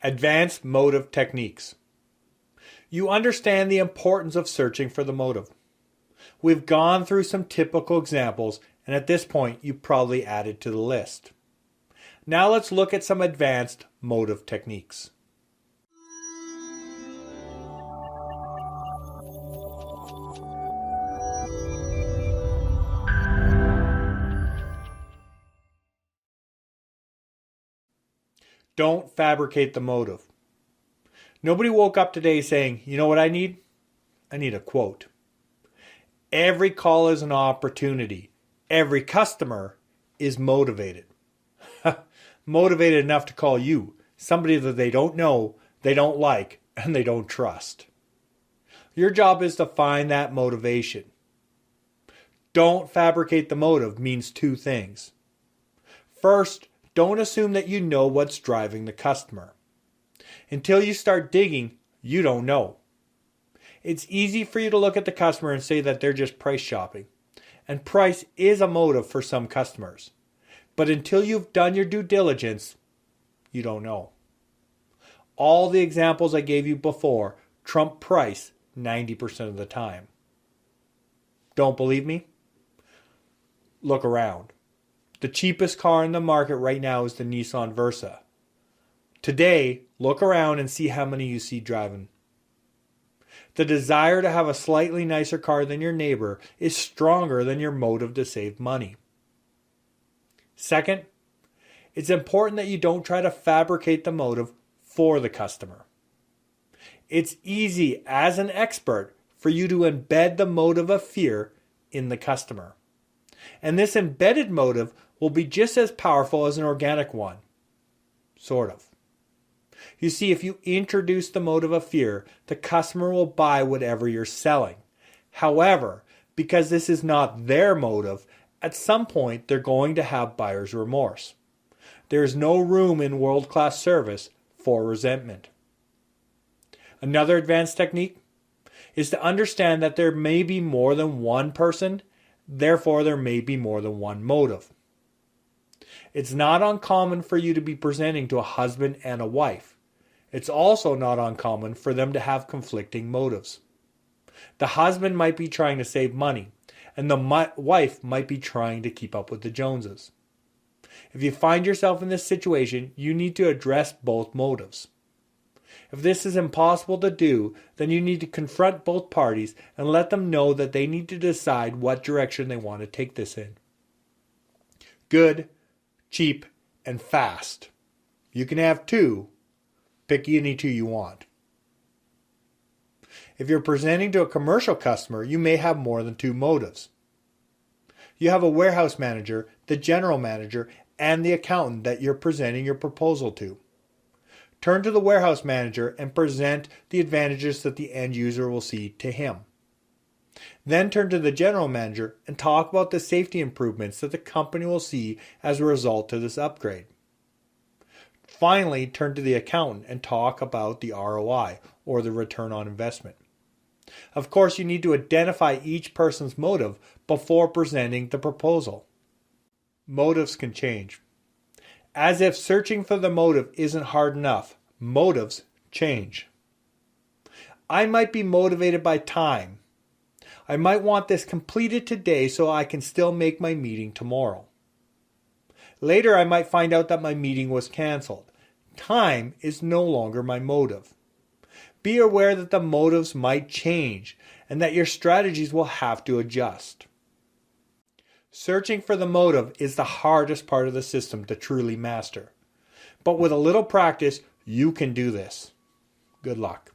Advanced motive techniques. You understand the importance of searching for the motive. We've gone through some typical examples, and at this point you probably added to the list. Now let's look at some advanced motive techniques. Don't fabricate the motive. Nobody woke up today saying, you know what I need? I need a quote. Every call is an opportunity. Every customer is motivated. Motivated enough to call you, somebody that they don't know, they don't like, and they don't trust. Your job is to find that motivation. Don't fabricate the motive means two things. First, don't assume that you know what's driving the customer. Until you start digging, you don't know. It's easy for you to look at the customer and say that they're just price shopping. And price is a motive for some customers. But until you've done your due diligence, you don't know. All the examples I gave you before trump price 90% of the time. Don't believe me? Look around. The cheapest car in the market right now is the Nissan Versa. Today, look around and see how many you see driving. The desire to have a slightly nicer car than your neighbor is stronger than your motive to save money. Second, it's important that you don't try to fabricate the motive for the customer. It's easy as an expert for you to embed the motive of fear in the customer. And this embedded motive will be just as powerful as an organic one. Sort of. You see, if you introduce the motive of fear, the customer will buy whatever you're selling. However, because this is not their motive, at some point they're going to have buyer's remorse. There is no room in world-class service for resentment. Another advanced technique is to understand that there may be more than one person, therefore there may be more than one motive. It's not uncommon for you to be presenting to a husband and a wife. It's also not uncommon for them to have conflicting motives. The husband might be trying to save money, and the wife might be trying to keep up with the Joneses. If you find yourself in this situation, you need to address both motives. If this is impossible to do, then you need to confront both parties and let them know that they need to decide what direction they want to take this in. Good, cheap, and fast. You can have two. Pick any two you want. If you're presenting to a commercial customer, you may have more than two motives. You have a warehouse manager, the general manager, and the accountant that you're presenting your proposal to. Turn to the warehouse manager and present the advantages that the end user will see to him. Then turn to the general manager and talk about the safety improvements that the company will see as a result to this upgrade. Finally, turn to the accountant and talk about the ROI, or the return on investment. Of course, you need to identify each person's motive before presenting the proposal. Motives can change. As if searching for the motive isn't hard enough, motives change. I might be motivated by time. I might want this completed today so I can still make my meeting tomorrow. Later, I might find out that my meeting was canceled. Time is no longer my motive. Be aware that the motives might change and that your strategies will have to adjust. Searching for the motive is the hardest part of the system to truly master. But with a little practice, you can do this. Good luck.